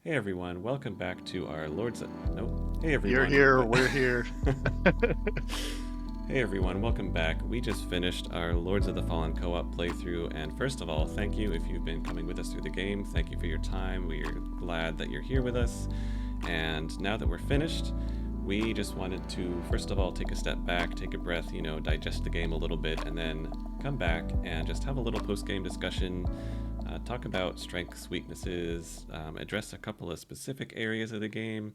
Hey everyone, welcome back to our Lords of... Nope. Hey You're everyone. here, we're here. Hey everyone, welcome back. We just finished our Lords of the Fallen co-op playthrough, and first of all, thank you if you've been coming with us through the game. Thank you for your time. We are glad that you're here with us. And now that we're finished, we just wanted to first of all take a step back, take a breath, digest the game a little bit, and then come back and just have a little post-game discussion, talk about strengths, weaknesses, address a couple of specific areas of the game,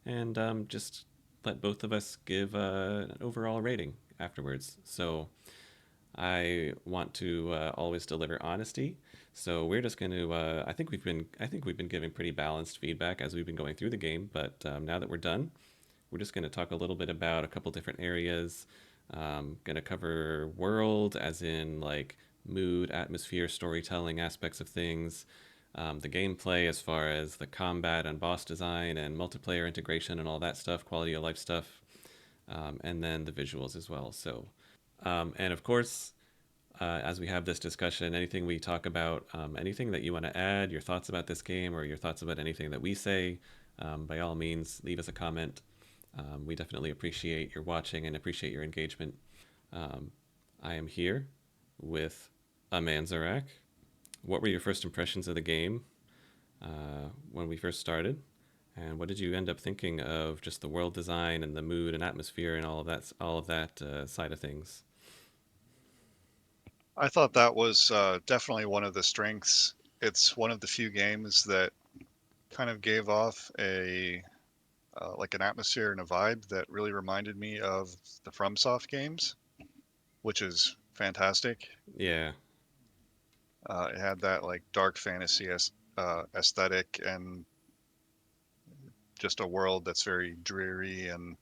and just let both of us give an overall rating afterwards. So I want to always deliver honesty. So we're just going to. I think we've been giving pretty balanced feedback as we've been going through the game. But now that we're done, we're just going to talk a little bit about a couple different areas. Going to cover world, as in like mood, atmosphere, storytelling aspects of things. The gameplay, as far as the combat and boss design and multiplayer integration and all that stuff, quality of life stuff, and then the visuals as well. And of course, as we have this discussion, anything we talk about, anything that you want to add, your thoughts about this game or your thoughts about anything that we say, by all means, leave us a comment. We definitely appreciate your watching and appreciate your engagement. Um, I am here with Amanzarak. What were your first impressions of the game when we first started? And what did you end up thinking of just the world design and the mood and atmosphere and all of that side of things? I thought that was definitely one of the strengths. It's one of the few games that kind of gave off a like an atmosphere and a vibe that really reminded me of the FromSoft games, which is fantastic. Yeah, It had that like dark fantasy aesthetic and just a world that's very dreary and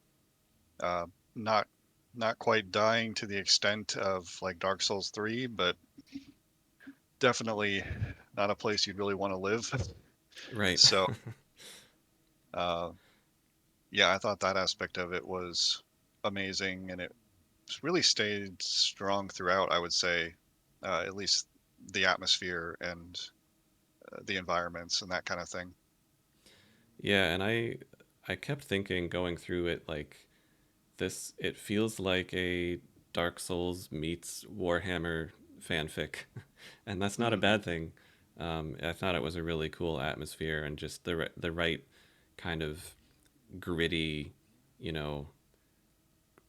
uh, not not quite dying to the extent of like Dark Souls 3, but definitely not a place you'd really want to live. right. So, uh, yeah, I thought that aspect of it was amazing, and it really stayed strong throughout. I would say, at least the atmosphere and the environments and that kind of thing. Yeah, and I kept thinking going through it like this it feels like a Dark Souls meets Warhammer fanfic. And that's not a Hmm. bad thing. I thought it was a really cool atmosphere and just the right kind of gritty, you know,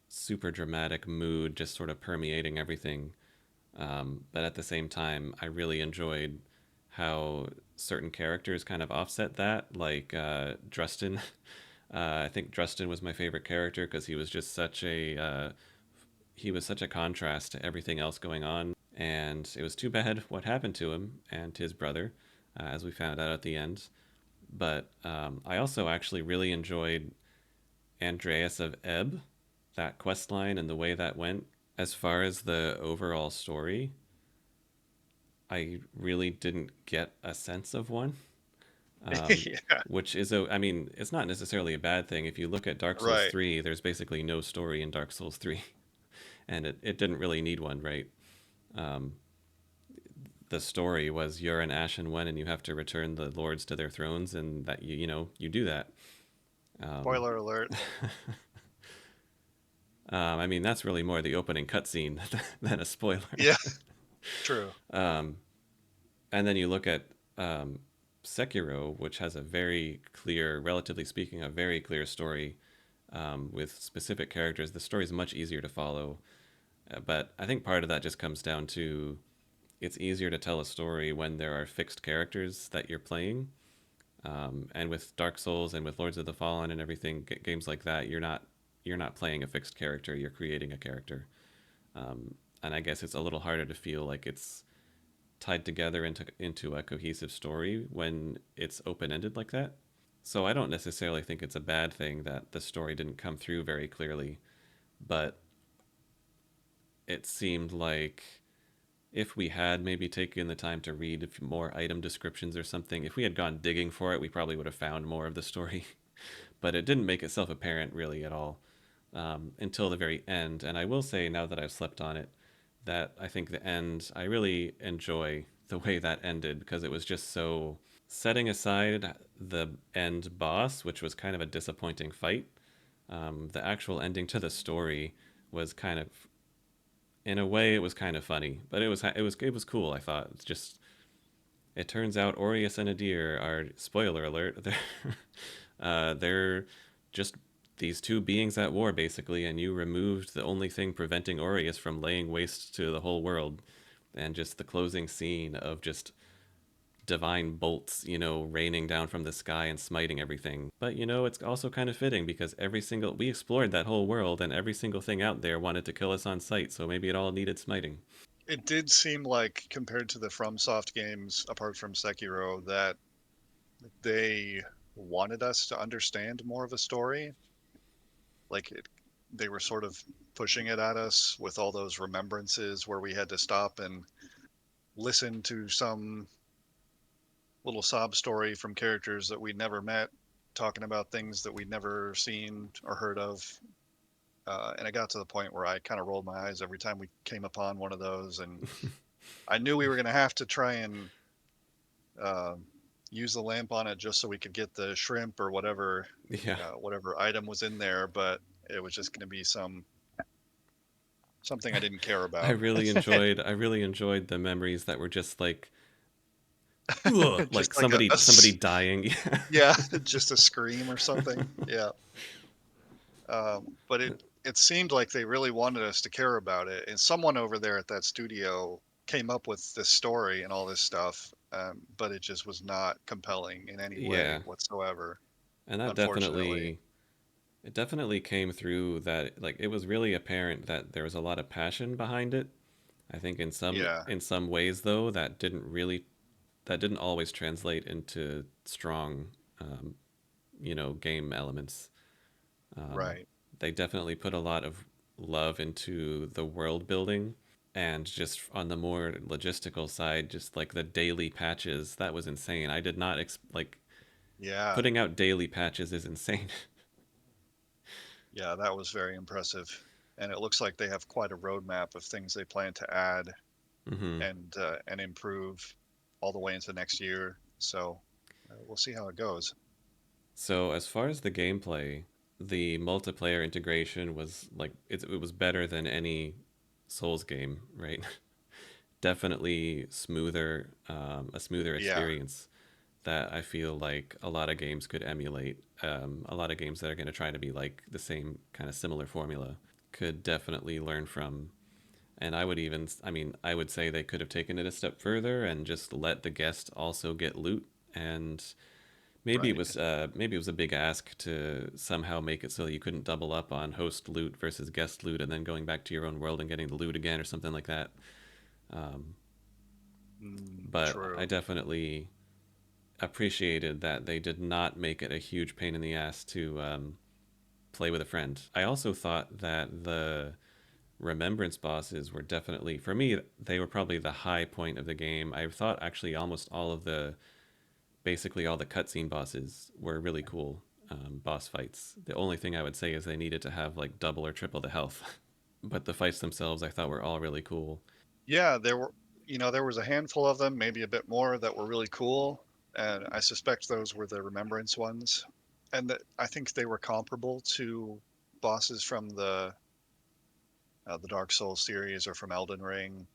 super dramatic mood just sort of permeating everything. But at the same time, I really enjoyed how certain characters kind of offset that. Like Drustin, I think Drustin was my favorite character because he was such a contrast to everything else going on, and it was too bad what happened to him and to his brother, as we found out at the end. But I also actually really enjoyed Andreas of Ebb, that quest line and the way that went. As far as the overall story, I really didn't get a sense of one. Um, Yeah, I mean, it's not necessarily a bad thing. If you look at Dark Souls right. 3, there's basically no story in Dark Souls 3, and it didn't really need one, right? Um, the story was you're an Ashen One and you have to return the lords to their thrones, and that you do that. Um, Spoiler alert. I mean, that's really more the opening cutscene than a spoiler. Yeah, true. um, and then you look at Sekiro, which has a very clear, relatively speaking, a very clear story with specific characters. The story is much easier to follow, but I think part of that just comes down to it's easier to tell a story when there are fixed characters that you're playing. And with Dark Souls and with Lords of the Fallen and everything, games like that, you're not playing a fixed character. You're creating a character, and I guess it's a little harder to feel like it's tied together into a cohesive story when it's open ended like that. So I don't necessarily think it's a bad thing that the story didn't come through very clearly, but it seemed like if we had maybe taken the time to read more item descriptions or something, if we had gone digging for it, we probably would have found more of the story. But it didn't make itself apparent really at all until the very end. And I will say, now that I've slept on it, that I think the end, I really enjoy the way that ended because it was just so. setting aside the end boss, which was kind of a disappointing fight, the actual ending to the story was kind of, in a way, it was kind of funny, but it was cool. I thought. It's just, it turns out Orius and Adir are, spoiler alert, they're just these two beings at war basically, and you removed the only thing preventing Orius from laying waste to the whole world, and just the closing scene of just divine bolts, raining down from the sky and smiting everything. But it's also kind of fitting because we explored that whole world and every single thing out there wanted to kill us on sight, so maybe it all needed smiting. It did seem like, compared to the FromSoft games, apart from Sekiro, that they wanted us to understand more of a story. Like they were sort of pushing it at us with all those remembrances where we had to stop and listen to some little sob story from characters that we'd never met, talking about things that we'd never seen or heard of. And it got to the point where I kind of rolled my eyes every time we came upon one of those, and I knew we were going to have to try and uh, use the lamp on it just so we could get the shrimp or Yeah. whatever item was in there, but it was just going to be something I didn't care about. I really enjoyed the memories that were just like, ugh, like Just like somebody dying. yeah, just a scream or something. Yeah. But it seemed like they really wanted us to care about it, and someone over there at that studio came up with this story and all this stuff, but it just was not compelling in any way Yeah. whatsoever, And that unfortunately. definitely, it definitely came through that, like, it was really apparent that there was a lot of passion behind it. I think Yeah, in some ways though that didn't always translate into strong, um, game elements. Um, right. they definitely put a lot of love into the world building, and just on the more logistical side, just like the daily patches, that was insane. I did not like, Yeah, putting out daily patches is insane. yeah, that was very impressive. And it looks like they have quite a roadmap of things they plan to add Hmm. and improve all the way into next year. So we'll see how it goes. So as far as the gameplay, the multiplayer integration was like, it was better than any Souls game, right? Definitely smoother, a smoother Yeah, experience that I feel like a lot of games could emulate. A lot of games that are going to try to be like the same kind of similar formula could definitely learn from. And I would say they could have taken it a step further and just let the guest also get loot. And right. maybe it was a big ask to somehow make it so you couldn't double up on host loot versus guest loot and then going back to your own world and getting the loot again or something like that. Um, but I True. definitely appreciated that they did not make it a huge pain in the ass to play with a friend. I also thought that the remembrance bosses were definitely, for me, they were probably the high point of the game. I thought actually almost basically all the cutscene bosses were really cool, boss fights. The only thing I would say is they needed to have like double or triple the health. But the fights themselves I thought were all really cool. Yeah, there was a handful of them, maybe a bit more, that were really cool, and I suspect those were the remembrance ones, and that I think they were comparable to bosses from the Dark Souls series or from Elden Ring.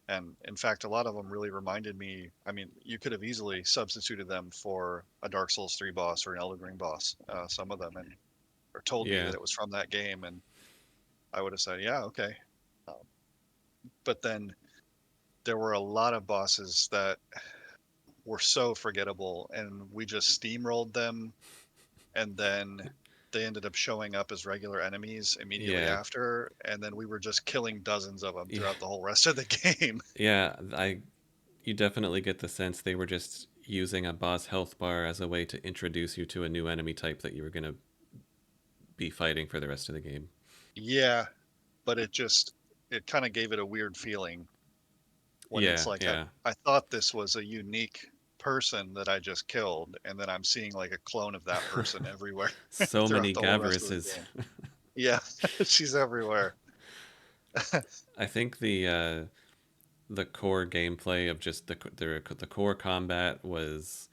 And in fact, a lot of them really reminded me. I mean, you could have easily substituted them for a Dark Souls 3 boss or an Elden Ring boss, some of them, and or told me Yeah. that it was from that game, and I would have said, yeah, okay. Um, but then there were a lot of bosses that were so forgettable, and we just steamrolled them, and then they ended up showing up as regular enemies immediately Yeah. after, and then we were just killing dozens of them Yeah. throughout the whole rest of the game. Yeah, I you definitely get the sense they were just using a boss health bar as a way to introduce you to a new enemy type that you were going to be fighting for the rest of the game. Yeah, but it kind of gave it a weird feeling when it's Yeah, like yeah. I thought this was a unique person that I just killed, and then I'm seeing like a clone of that person everywhere So throughout many the whole rest of the Gavarises. game. Yeah, she's everywhere. I think the core gameplay of just the core combat was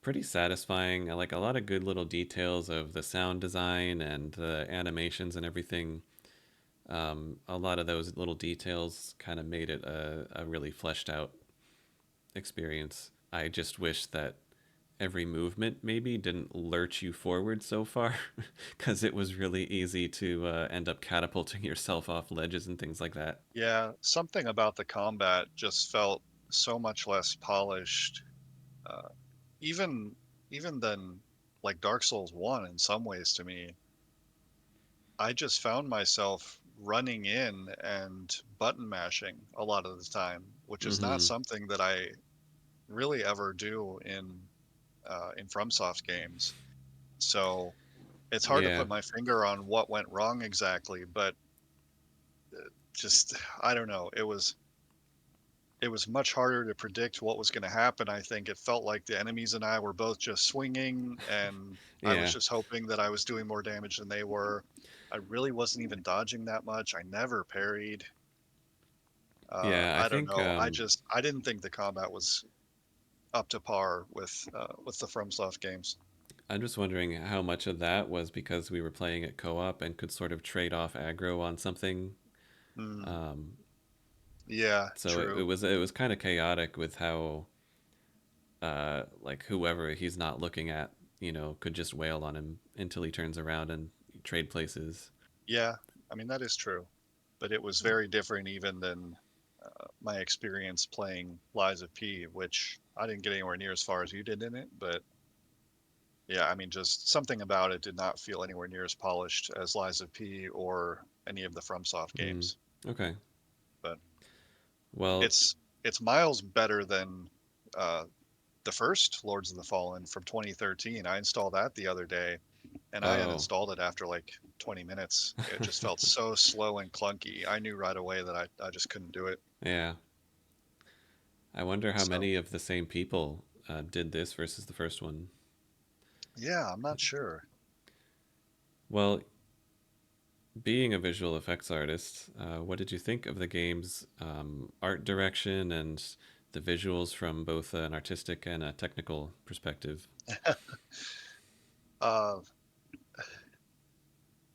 pretty satisfying. I like a lot of good little details of the sound design and the animations and everything. A lot of those little details kind of made it a really fleshed out experience. I just wish that every movement maybe didn't lurch you forward so far because it was really easy to end up catapulting yourself off ledges and things like that. Yeah, something about the combat just felt so much less polished, uh, even even than like Dark Souls 1 in some ways to me. I just found myself running in and button mashing a lot of the time, which is not Mm-hmm. something that I really ever do in FromSoft games. So it's hard to Yeah, put my finger on what went wrong exactly, but just I don't know. It was much harder to predict what was going to happen. I think it felt like the enemies and I were both just swinging, and I was yeah, just hoping that I was doing more damage than they were. I really wasn't even dodging that much. I never parried. yeah. I I don't think know. I didn't think the combat was up to par with the FromSoft games. I'm just wondering how much of that was because we were playing it co-op and could sort of trade off aggro on something. Mm, Um, yeah, so it true. was it was kind of chaotic with how like whoever he's not looking at, could just wail on him until he turns around and trade places. Yeah, I mean that is true, but it was very different even than my experience playing Lies of P, which I didn't get anywhere near as far as you did in it. But yeah, I mean, just something about it did not feel anywhere near as polished as Lies of P or any of the FromSoft Mm, games. okay. But Well, it's it's miles better than uh, the first Lords of the Fallen from 2013. I installed that the other day, and I oh, uninstalled it after like 20 minutes. It just felt so slow and clunky. I knew right away that I just couldn't do it. yeah. I wonder how So many of the same people did this versus the first one. yeah, I'm not sure. Well, being a visual effects artist, what did you think of the game's art direction and the visuals from both an artistic and a technical perspective? Uh,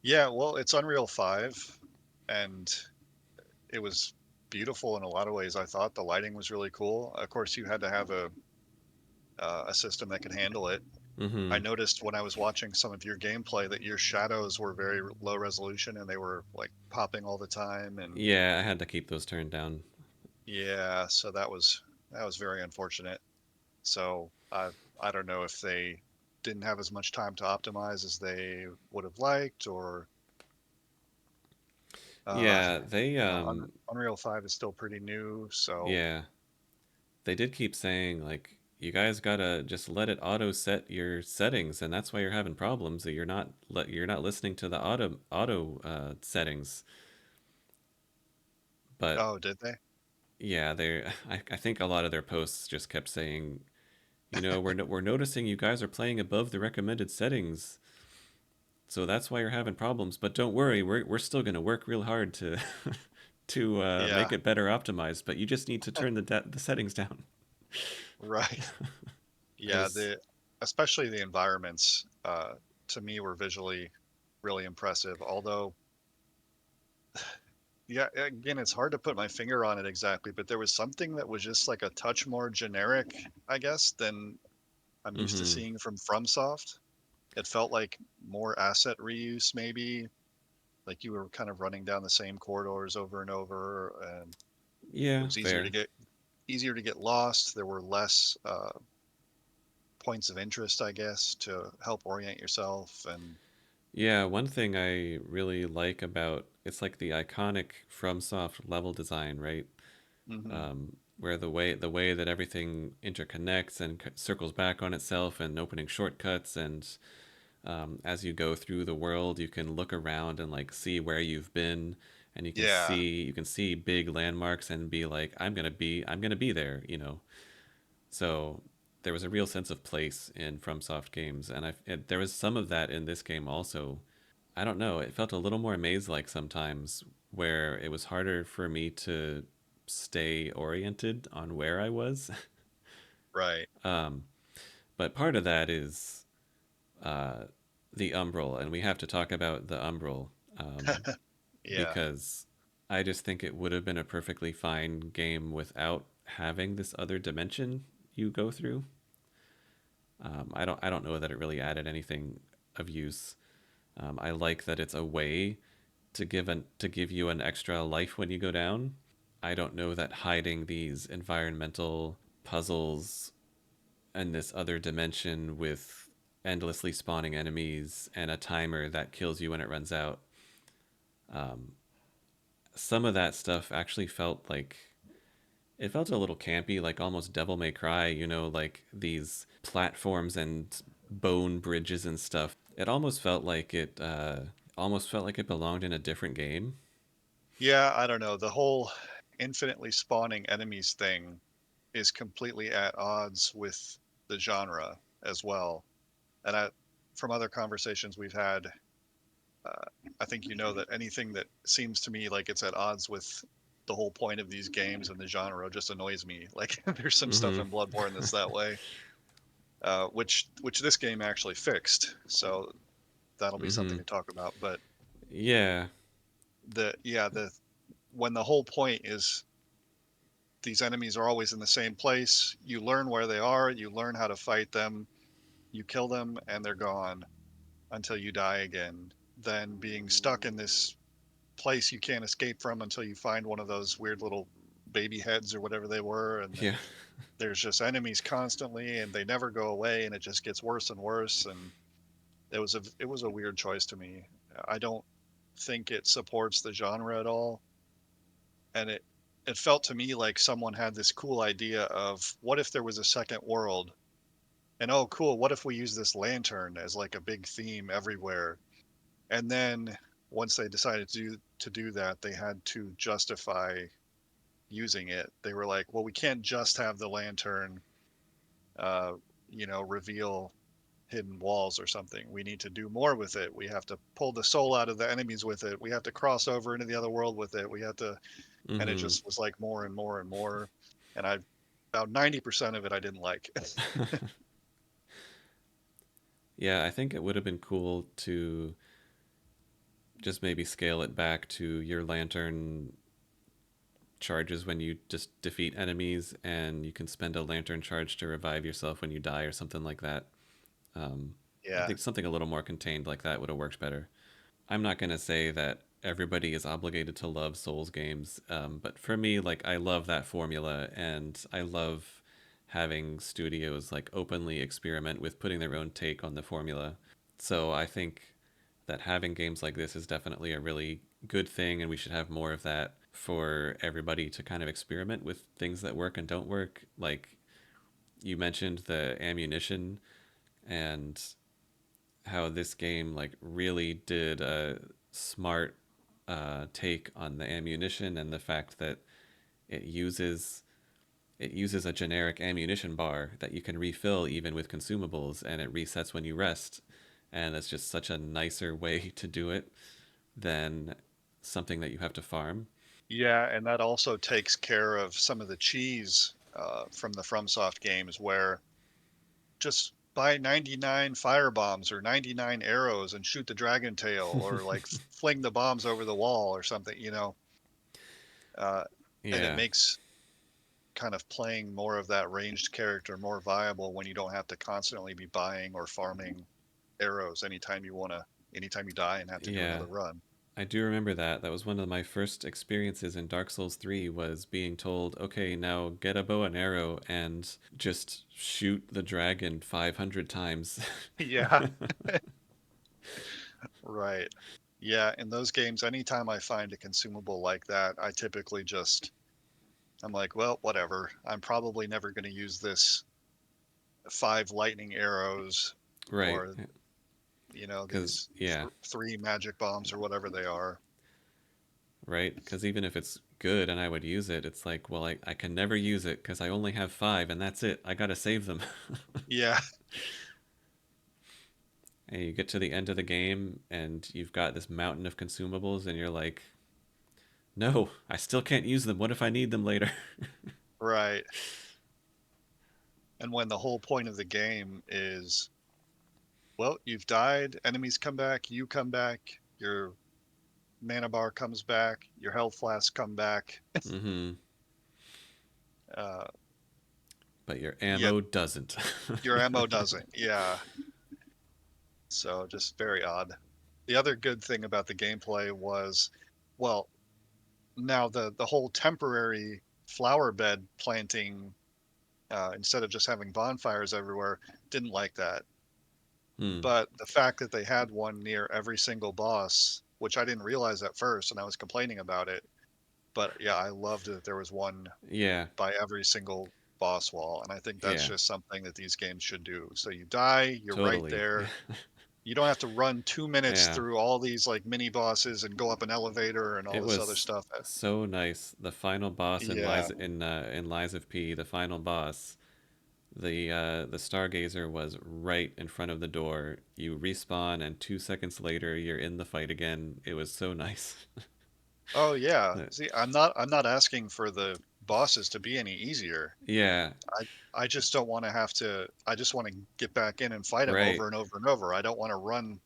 yeah, well, it's Unreal 5, and it was beautiful in a lot of ways. I thought the lighting was really cool. Of course, you had to have a system that could handle it. I Mm-hmm. noticed when I was watching some of your gameplay that your shadows were very low resolution and they were like popping all the time. And Yeah, I had to keep those turned down. yeah, so that was very unfortunate. So I don't know if they didn't have as much time to optimize as they would have liked, or uh, Yeah, they Unreal 5 is still pretty new, so yeah, they did keep saying like you guys gotta just let it auto set your settings, and that's why you're having problems. That you're not listening to the auto settings. But oh, did they? yeah, they I think a lot of their posts just kept saying, we're noticing you guys are playing above the recommended settings, so that's why you're having problems. But don't worry, we're still gonna work real hard to to make Yeah, it better optimized. But you just need to turn the settings down right. Yeah, because the especially the environments to me were visually really impressive. Although, yeah, again, it's hard to put my finger on it exactly, but there was something that was just like a touch more generic, I guess, than I'm used to mm-hmm. seeing from FromSoft. It felt like more asset reuse, maybe. Like you were kind of running down the same corridors over and over, and it Yeah, was fair. easier to get lost. There were less points of interest, I guess, to help orient yourself. And Yeah, one thing I really like about it's like the iconic FromSoft level design, right? hmm Where the way that everything interconnects and circles back on itself, and opening shortcuts, and as you go through the world, you can look around and like see where you've been, and yeah, you can see big landmarks and be like, I'm gonna be there, So there was a real sense of place in FromSoft games, and there was some of that in this game also. I don't know. It felt a little more maze-like sometimes, where it was harder for me to stay oriented on where I was. right. um, But part of that is uh, the Umbral, and we have to talk about the Umbral um, Yeah. because I just think it would have been a perfectly fine game without having this other dimension you go through. I don't know that it really added anything of use. I like that it's a way to give you an extra life when you go down. I don't know that hiding these environmental puzzles and this other dimension with endlessly spawning enemies and a timer that kills you when it runs out. Some of that stuff actually felt like it felt a little campy, like almost Devil May Cry, like these platforms and bone bridges and stuff. It almost felt like it belonged in a different game. Yeah, I don't know. The whole infinitely spawning enemies thing is completely at odds with the genre as well. And from other conversations we've had, uh, I think you know that anything that seems to me like it's at odds with the whole point of these games and the genre just annoys me. Like there's some stuff Mm-hmm. in Bloodborne that's that way, which this game actually fixed. So that'll be Mm-hmm. something to talk about. But Yeah. the when the whole point is these enemies are always in the same place, you learn where they are, you learn how to fight them, you kill them, and they're gone until you die again. Then being stuck in this place you can't escape from until you find one of those weird little baby heads or whatever they were, and Yeah. there's just enemies constantly and they never go away and it just gets worse and worse, and it was a weird choice to me. I don't think it supports the genre at all, and it felt to me like someone had this cool idea of what if there was a second world, and oh cool, what if we use this lantern as like a big theme everywhere. And then once they decided to do that, they had to justify using it. They were like, well, we can't just have the lantern, uh, reveal hidden walls or something. We need to do more with it. We have to pull the soul out of the enemies with it. We have to cross over into the other world with it. We have to, and it Mm-hmm. just was like more and more and more. And I, about 90% of it, I didn't like. Yeah, I think it would have been cool to just maybe scale it back to your lantern charges when you just defeat enemies, and you can spend a lantern charge to revive yourself when you die or something like that. Um, I Yeah. think something a little more contained like that would have worked better. I'm not going to say that everybody is obligated to love Souls games, but for me, like I love that formula, and I love having studios like openly experiment with putting their own take on the formula. So I think that having games like this is definitely a really good thing, and we should have more of that for everybody to kind of experiment with things that work and don't work. Like you mentioned the ammunition, and how this game like really did a smart take on the ammunition, and the fact that it uses it uses a generic ammunition bar that you can refill even with consumables, and it resets when you rest. And it's just such a nicer way to do it than something that you have to farm. Yeah, and that also takes care of some of the cheese from the FromSoft games where just buy 99 fire bombs or 99 arrows and shoot the dragon tail, or like fling the bombs over the wall or something. Uh, and it Yeah, makes kind of playing more of that ranged character more viable when you don't have to constantly be buying or farming arrows anytime you die and have to do yeah. another run. I do remember that. That was one of my first experiences in Dark Souls 3, was being told, "Okay, now get a bow and arrow and just shoot the dragon 500 times." Yeah, right. Yeah, in those games, anytime I find a consumable like that, I'm like, well, whatever. I'm probably never going to use this 5 lightning arrows, Right. or Cuz these yeah, 3 magic bombs or whatever they are. right? Cuz even if it's good and I would use it, it's like, well, I can never use it cuz I only have 5 and that's it. I got to save them. Yeah, And you get to the end of the game and you've got this mountain of consumables, and you're like, "No, I still can't use them. What if I need them later?" right. And when the whole point of the game is, well, you've died, enemies come back, you come back, your mana bar comes back, your health flask come back. Mm-hmm. Uh, But your yet ammo doesn't. your ammo doesn't. Yeah. So just very odd. The other good thing about the gameplay was, well, now the whole temporary flower bed planting, instead of just having bonfires everywhere, didn't like that. Hmm. But the fact that they had one near every single boss, which I didn't realize at first, and I was complaining about it, but yeah, I loved that there was one Yeah. by every single boss wall, and I think that's Yeah. just something that these games should do. So you die, you're right Totally. Yeah. there. You don't have to run 2 minutes Yeah. through all these like mini bosses and go up an elevator and all It this other was stuff. so nice. The final boss in Yeah, Lies of P, the final boss, the Stargazer was right in front of the door. You respawn, and 2 seconds later, you're in the fight again. It was so nice. oh yeah. See, I'm not asking for the bosses to be any easier. Yeah, I just don't want to have to. I just want to get back in and fight them right. over and over and over. I don't want to run.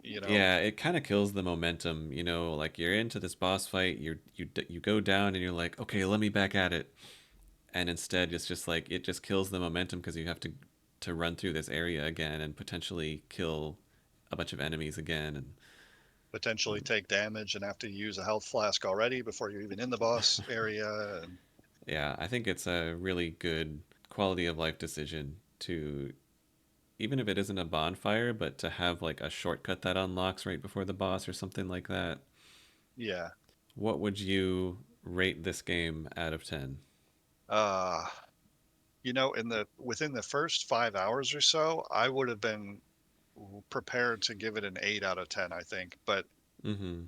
You know, Yeah, it kind of kills the momentum. Like you're into this boss fight, you go down, and you're like, okay, let me back at it, and instead it's just like it just kills the momentum because you have to run through this area again and potentially kill a bunch of enemies again. And potentially take damage and have to use a health flask already before you're even in the boss area. And yeah, I think it's a really good quality of life decision to, even if it isn't a bonfire, but to have like a shortcut that unlocks right before the boss or something like that. yeah, What would you rate this game out of 10? uh, in the within the first 5 hours or so, I would have been prepared to give it an 8 out of 10, I think. But Mm-hmm.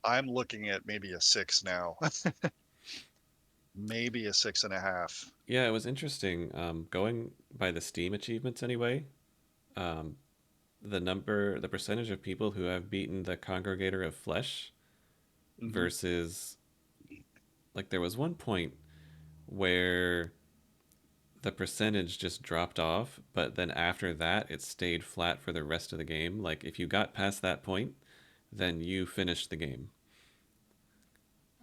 I'm looking at maybe a six now, maybe a six and a half. Yeah, it was interesting. Going by the Steam achievements anyway, um, the percentage of people who have beaten the Congregator of Flesh Hmm. versus, like, there was one point where the percentage just dropped off, but then after that, it stayed flat for the rest of the game. Like, if you got past that point, then you finished the game.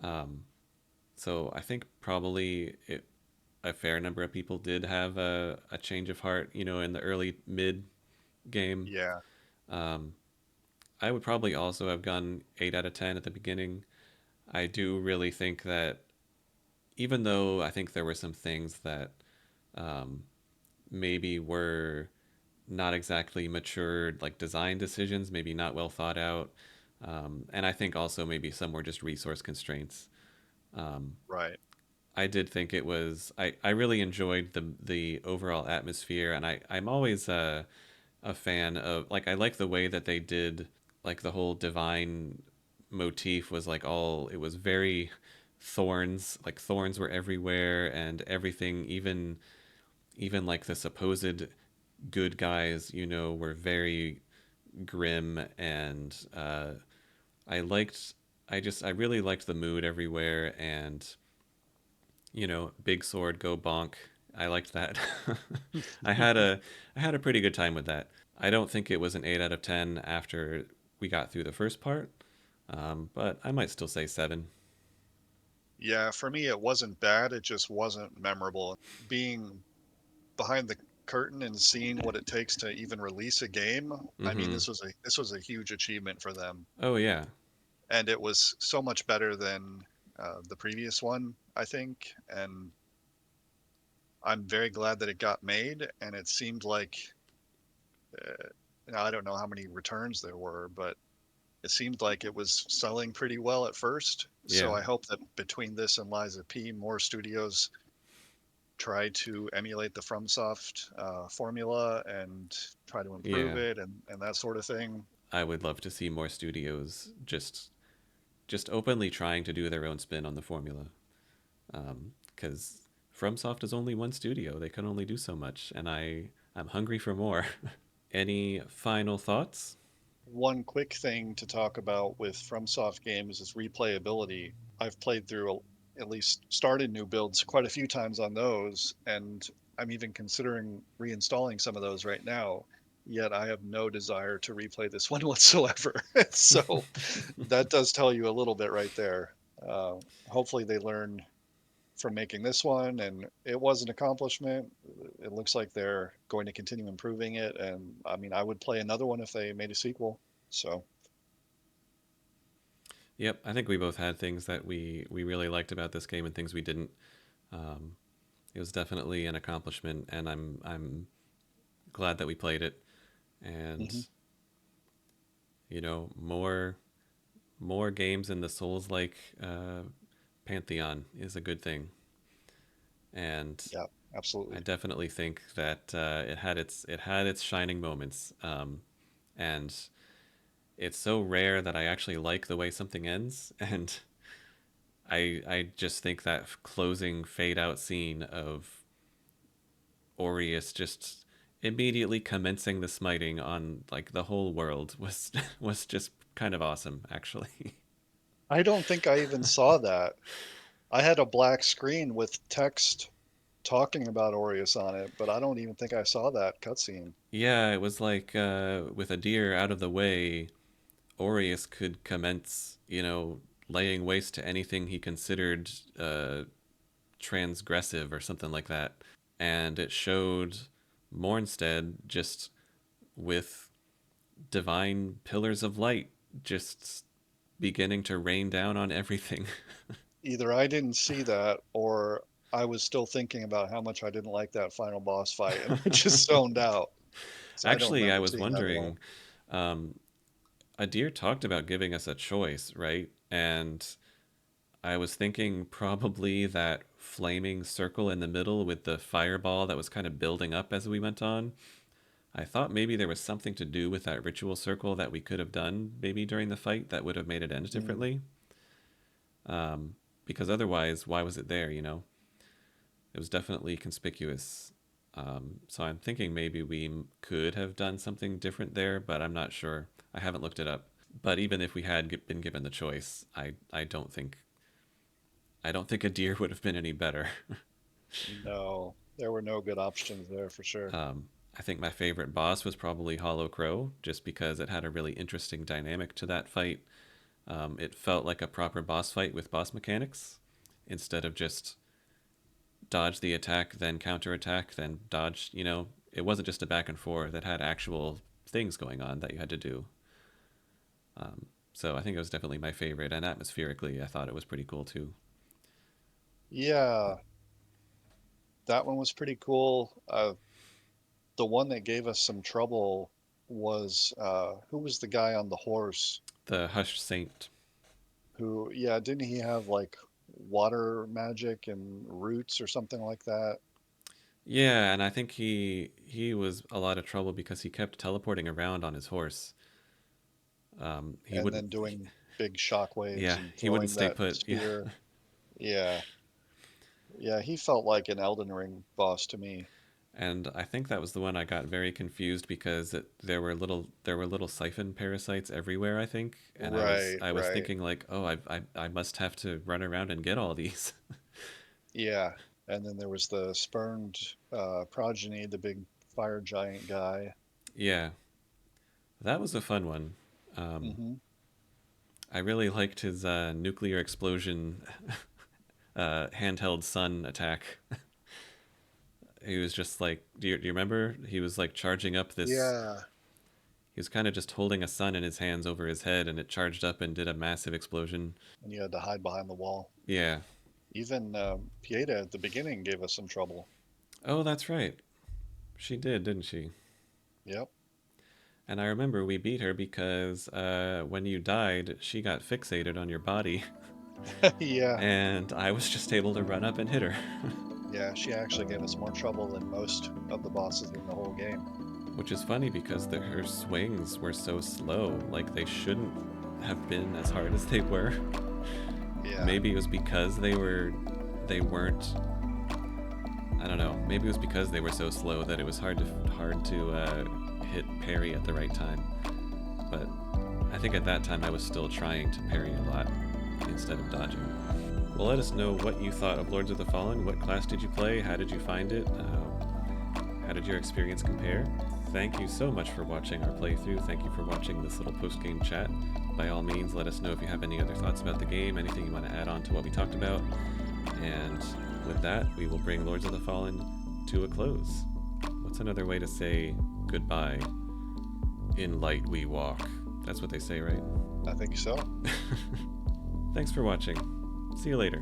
Um, so I think probably a fair number of people did have a change of heart, in the early mid game. Yeah, Um, I would probably also have gone 8 out of 10 at the beginning. I do really think that even though I think there were some things that um, maybe were not exactly matured, like design decisions, maybe not well thought out. And I think also maybe some were just resource constraints. Um, right. I did think it was. I really enjoyed the overall atmosphere, and I'm always a fan of, like, I like the way that they did, like, the whole divine motif was like all, it was very thorns, like thorns were everywhere, and everything, even like the supposed good guys, were very grim. And I really liked the mood everywhere. And big sword go bonk, I liked that. i had a I had a pretty good time with that. I don't think it was an 8 out of 10 after we got through the first part, but I might still say 7. Yeah, for me, it wasn't bad. It just wasn't memorable. Being behind the curtain and seeing what it takes to even release a game, I mean, Mm-hmm. this was a huge achievement for them, Oh yeah. and it was so much better than the previous one, I think. And I'm very glad that it got made. And it seemed like, uh, now I don't know how many returns there were, but it seemed like it was selling pretty well at first. So Yeah. I hope that between this and Liza P, more studios try to emulate the FromSoft formula and try to improve Yeah, it and that sort of thing. I would love to see more studios just openly trying to do their own spin on the formula, because FromSoft is only one studio. They can only do so much, and I'm hungry for more. Any final thoughts? One quick thing to talk about with FromSoft games is replayability. I've played through at least started new builds quite a few times on those, and I'm even considering reinstalling some of those right now. Yet I have no desire to replay this one whatsoever. So that does tell you a little bit right there. Uh, Hopefully they learn from making this one, and it was an accomplishment. It looks like they're going to continue improving it, and I mean, I would play another one if they made a sequel. So, Yep, I think we both had things that we really liked about this game and things we didn't. Um, it was definitely an accomplishment, and I'm glad that we played it. And mhm. more games in the Souls-like pantheon is a good thing. And Yeah, I absolutely. definitely think that it had its shining moments, and it's so rare that I actually like the way something ends, and I just think that closing fade out scene of Aureus just immediately commencing the smiting on like the whole world was was just kind of awesome, actually. I don't think I even saw that. I had a black screen with text talking about Aureus on it, but I don't even think I saw that cutscene. Yeah, it was like with a deer out of the way, Aureus could commence, laying waste to anything he considered transgressive or something like that. And it showed Mornstead just with divine pillars of light just beginning to rain down on everything. Either I didn't see that, or I was still thinking about how much I didn't like that final boss fight, and I just zoned out. So I don't Actually, I remember was seeing that at all. wondering, um, Adir talked about giving us a choice, right? And I was thinking probably that flaming circle in the middle with the fireball that was kind of building up as we went on. I thought maybe there was something to do with that ritual circle that we could have done maybe during the fight that would have made it end Mm, differently. Um, because otherwise, why was it there? It was definitely conspicuous. So I'm thinking maybe we could have done something different there, but I'm not sure. I haven't looked it up. But even if we had been given the choice, I don't think a deer would have been any better. no, there were no good options there for sure. I think my favorite boss was probably Hollow Crow, just because it had a really interesting dynamic to that fight. It felt like a proper boss fight with boss mechanics instead of just dodge the attack, then counterattack, then dodge. It wasn't just a back and forth. That had actual things going on that you had to do. So I think it was definitely my favorite, and atmospherically, I thought it was pretty cool too. Yeah, that one was pretty cool. The one that gave us some trouble was who was the guy on the horse The Hush Saint. who, yeah, didn't he have like water magic and roots or something like that? Yeah, and I think he was a lot of trouble because he kept teleporting around on his horse. He And wouldn't. then doing big shock waves Yeah, and he wouldn't throwing stay that put. Yeah, spear. Yeah, yeah, he felt like an Elden Ring boss to me. and I think that was the one I got very confused because there were little siphon parasites everywhere. I think, and I was Right, I was right. thinking like, oh, I must have to run around and get all these. Yeah. And then there was the spurned progeny, the big fire giant guy. Yeah, that was a fun one. Um, Hmm. I really liked his nuclear explosion handheld sun attack. He was just like, do you remember? He was like charging up this. Yeah. He was kind of just holding a sun in his hands over his head, and it charged up and did a massive explosion. And you had to hide behind the wall. Yeah. Even Pieta at the beginning gave us some trouble. Oh, that's right. She did, didn't she? Yep. And I remember we beat her because when you died, she got fixated on your body, Yeah. and I was just able to run up and hit her. Yeah, she actually gave us more trouble than most of the bosses in the whole game. Which is funny because her swings were so slow. Like, they shouldn't have been as hard as they were. Yeah. Maybe it was because they weren't. I don't know. Maybe it was because they were so slow that it was hard to hit parry at the right time. But I think at that time I was still trying to parry a lot instead of dodging. Well, let us know what you thought of Lords of the Fallen. What class did you play? How did you find it? How did your experience compare? Thank you so much for watching our playthrough. Thank you for watching this little post-game chat. By all means, let us know if you have any other thoughts about the game, anything you want to add on to what we talked about. And with that, we will bring Lords of the Fallen to a close. What's another way to say goodbye? In light we walk. That's what they say, right? I think so. Thanks for watching. See you later.